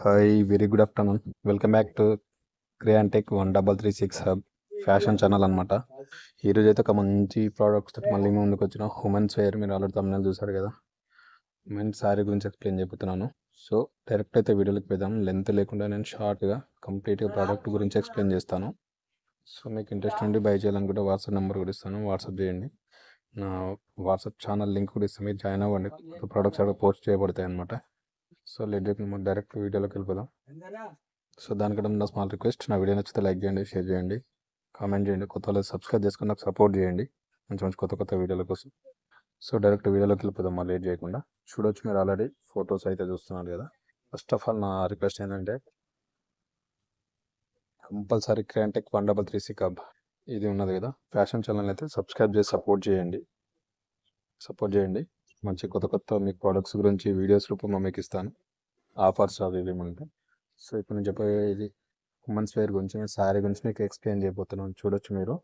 Hi very good afternoon. Welcome back to క్రియాంటెక్ 1336 hub fashion channel అనమాట. ఈరోజు అయితే ఒక మంచి ప్రోడక్ట్స్ తోటి మళ్ళీ ముందుకు వచ్చిన ఉమెన్స్ వేర్. మీరు ఆల్రెడీ తమిళ చూసారు కదా. ఉమెన్స్ శారీ గురించి ఎక్స్ప్లెయిన్ చెబుతున్నాను. సో డైరెక్ట్ అయితే వీడియోలోకి పెడదాం. లెంత్ లేకుండా నేను షార్ట్గా కంప్లీట్గా ప్రోడక్ట్ గురించి ఎక్స్ప్లెయిన్ చేస్తాను. సో మీకు ఇంట్రెస్ట్ ఉండి బై చేయాలనుకుంటే వాట్సాప్ నెంబర్ కూడా ఇస్తాను, వాట్సాప్ చేయండి. నా వాట్సాప్ ఛానల్ లింక్ కూడా ఇస్తాను, మీరు జాయిన్ అవ్వండి. ప్రోడక్ట్స్ అక్కడ పోస్ట్ చేయబడతాయి అనమాట. సో లెట్ మనం డైరెక్ట్ వీడియోలోకి వెళ్ళిపోదాం. సో దానికంటే నా స్మాల్ రిక్వెస్ట్, నా వీడియో నచ్చితే లైక్ చేయండి, షేర్ చేయండి, కామెంట్ చేయండి. కొత్త వాళ్ళు సబ్స్క్రైబ్ చేసుకుని నాకు సపోర్ట్ చేయండి మంచి మంచి కొత్త వీడియోల కోసం. సో డైరెక్ట్ వీడియోలోకి వెళ్ళిపోదాం మళ్ళీ లేట్ చేయకుండా. చూడొచ్చు, మీరు ఆల్రెడీ ఫొటోస్ అయితే చూస్తున్నారు కదా. ఫస్ట్ ఆఫ్ ఆల్ నా రిక్వెస్ట్ ఏంటంటే కంపల్సరీ క్రియాంటెక్ 1336 హబ్ ఇది ఉన్నది కదా ఫ్యాషన్ ఛానల్ అయితే సబ్స్క్రైబ్ చేసి సపోర్ట్ చేయండి. మంచి కొత్త మీకు ప్రోడక్ట్స్ గురించి వీడియోస్ రూపంలో మీకు ఇస్తాను, ఆఫర్స్ అవి ఇవి ఉంటాయి. సో ఇప్పుడు నేను చెప్పేది ఉమెన్స్ వేర్ గురించి, శారీ గురించి మీకు ఎక్స్ప్లెయిన్ చేయబోతున్నాను. చూడొచ్చు మీరు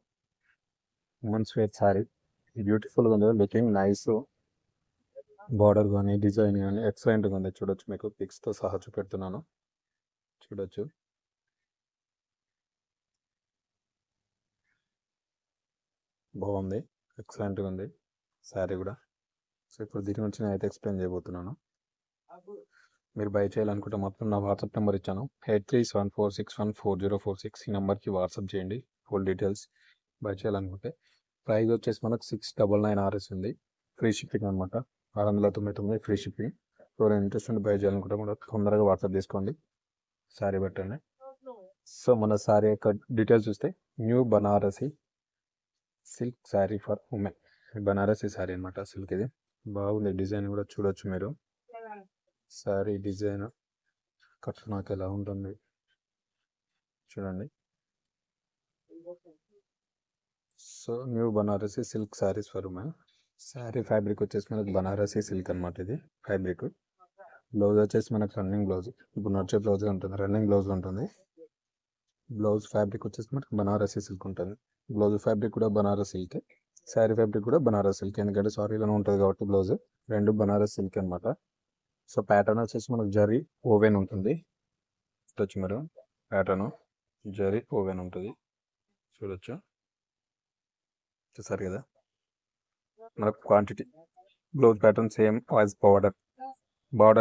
ఉమెన్స్ వేర్ శారీ బ్యూటిఫుల్గా ఉంది, లుకింగ్ నైస్. బార్డర్ కానీ డిజైన్ కానీ ఎక్సలెంట్గా ఉంది. చూడొచ్చు, మీకు పిక్స్తో సహా చూపెడుతున్నాను. చూడొచ్చు, బాగుంది, ఎక్సలెంట్గా ఉంది శారీ కూడా. సో ఇప్పుడు దీని గురించి నేను అయితే ఎక్స్ప్లెయిన్ చేయబోతున్నాను. మీరు బై చేయాలనుకుంటే మొత్తం నా వాట్సాప్ నెంబర్ ఇచ్చాను, 8374614046. ఈ నెంబర్కి వాట్సాప్ చేయండి ఫుల్ డీటెయిల్స్. బై చేయాలనుకుంటే ప్రైస్ వచ్చేసి మనకు 699 RS ఉంది, ఫ్రీ షిప్పింగ్ అనమాట. 699 ఫ్రీ షిప్పింగ్. ఎవరైనా ఇంట్రెస్ట్ ఉండి బై చేయాలనుకుంటే కూడా తొందరగా వాట్సాప్ చేసుకోండి, శారీ పెట్టండి. సో మన శారీ యొక్క డీటెయిల్స్ చూస్తే new Banarasi silk sari for women. Banarasi sari అనమాట, సిల్క్. ఇది బాగుంది, డిజైన్ కూడా చూడొచ్చు మీరు. శారీ డిజైన్ కట్ నాకు ఎలా ఉంటుంది చూడండి. So new Banarasi silk saris for women. Sari fabric వచ్చేసి మనకు బనారసి సిల్క్ అనమాట, ఇది ఫ్యాబ్రిక్. బ్లౌజ్ వచ్చేసి మనకు రన్నింగ్ బ్లౌజ్, ఇప్పుడు నడిచే బ్లౌజ్ ఉంటుంది, రన్నింగ్ బ్లౌజ్ ఉంటుంది. బ్లౌజ్ ఫ్యాబ్రిక్ వచ్చేసి మనకు బనారసి సిల్క్ ఉంటుంది. బ్లౌజ్ ఫ్యాబ్రిక్ కూడా బనారస్ సిల్క్, శారీ ఫ్యాబ్రిక్ కూడా బనారస్ సిల్క్. ఎందుకంటే సారీలోనే ఉంటుంది కాబట్టి బ్లౌజ్ రెండు బనారస్ సిల్క్ అనమాట. సో ప్యాటర్న్ వచ్చేసి మనకు జరీ ఓవెన్ ఉంటుంది. చూడొచ్చు మీరు, ప్యాటర్న్ జరీ ఓవెన్ ఉంటుంది. చూడొచ్చు, చూసారు కదా. మనకు quantity blouse pattern same as border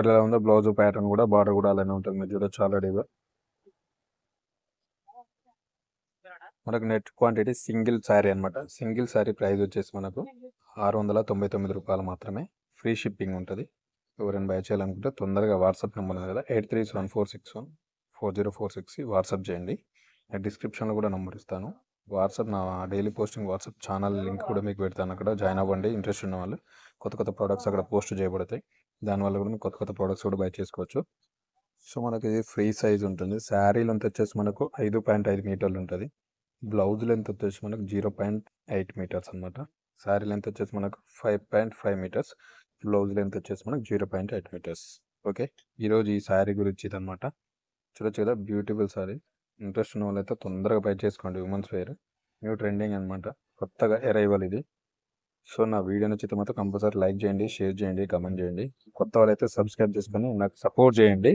ఎలా ఉందో బ్లౌజ్ ప్యాటర్న్ కూడా, బార్డర్ కూడా అలానే ఉంటుంది. మీరు చూడొచ్చు ఆల్రెడీగా. మనకు నెట్ క్వాంటిటీ సింగిల్ శారీ అనమాట. సింగిల్ శారీ ప్రైస్ వచ్చేసి మనకు 699 రూపాయలు మాత్రమే, ఫ్రీ షిప్పింగ్ ఉంటుంది. ఎవరైనా బై చేయాలనుకుంటే తొందరగా వాట్సాప్ నెంబర్ ఉంది కదా, 8374614046 వాట్సాప్ చేయండి. నేను డిస్క్రిప్షన్లో కూడా నెంబర్ ఇస్తాను. వాట్సాప్ నా daily posting WhatsApp channel link కూడా మీకు పెడతాను, అక్కడ జాయిన్ అవ్వండి. ఇంట్రెస్ట్ ఉన్న వాళ్ళు కొత్త ప్రోడక్ట్స్ అక్కడ పోస్ట్ చేయబడతాయి, దానివల్ల కూడా మీకు కొత్త ప్రోడక్ట్స్ కూడా బై చేసుకోవచ్చు. సో మనకి ఇది ఫ్రీ సైజ్ ఉంటుంది. శారీ లెంత్ వచ్చేసి మనకు 5.5 మీటర్లు ఉంటుంది. బ్లౌజ్ లెంత్ వచ్చేసి మనకు 0.8 మీటర్స్ అనమాట. శారీ లెంత్ వచ్చేసి మనకు 5.5 మీటర్స్, బ్లౌజ్ లెంత్ వచ్చేసి మనకు 0.8 మీటర్స్. ఓకే, ఈరోజు ఈ శారీ గురించి ఇదనమాట. చూడొచ్చు కదా, బ్యూటిఫుల్ శారీ. ఇంట్రెస్ట్ ఉన్న వాళ్ళైతే తొందరగా బై చేసుకోండి. ఉమెన్స్ వేర్ న్యూ ట్రెండింగ్ అనమాట, కొత్తగా అరైవల్ ఇది. సో నా వీడియో నచ్చితే మాత్రం కంపల్సరీ లైక్ చేయండి, షేర్ చేయండి, కామెంట్ చేయండి. కొత్త వాళ్ళైతే సబ్స్క్రైబ్ చేసుకొని నాకు సపోర్ట్ చేయండి,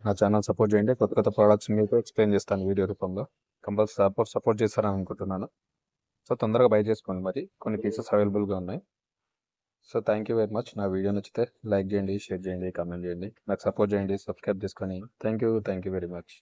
నా ఛానల్ సపోర్ట్ చేయండి. కొత్త ప్రోడక్ట్స్ మీకు ఎక్స్ప్లెయిన్ చేస్తాను వీడియో రూపంలో. కంపల్సరీ సపోర్ట్ చేస్తారని అనుకుంటున్నాను. సో తొందరగా బై చేసుకోండి, మరి కొన్ని పీసెస్ అవైలబుల్గా ఉన్నాయి. So thank you very much. నా వీడియో నచ్చితే లైక్ చేయండి, షేర్ చేయండి, కామెంట్ చేయండి, నాకు సపోర్ట్ చేయండి, సబ్స్క్రైబ్ చేసుకొని. Thank you very much.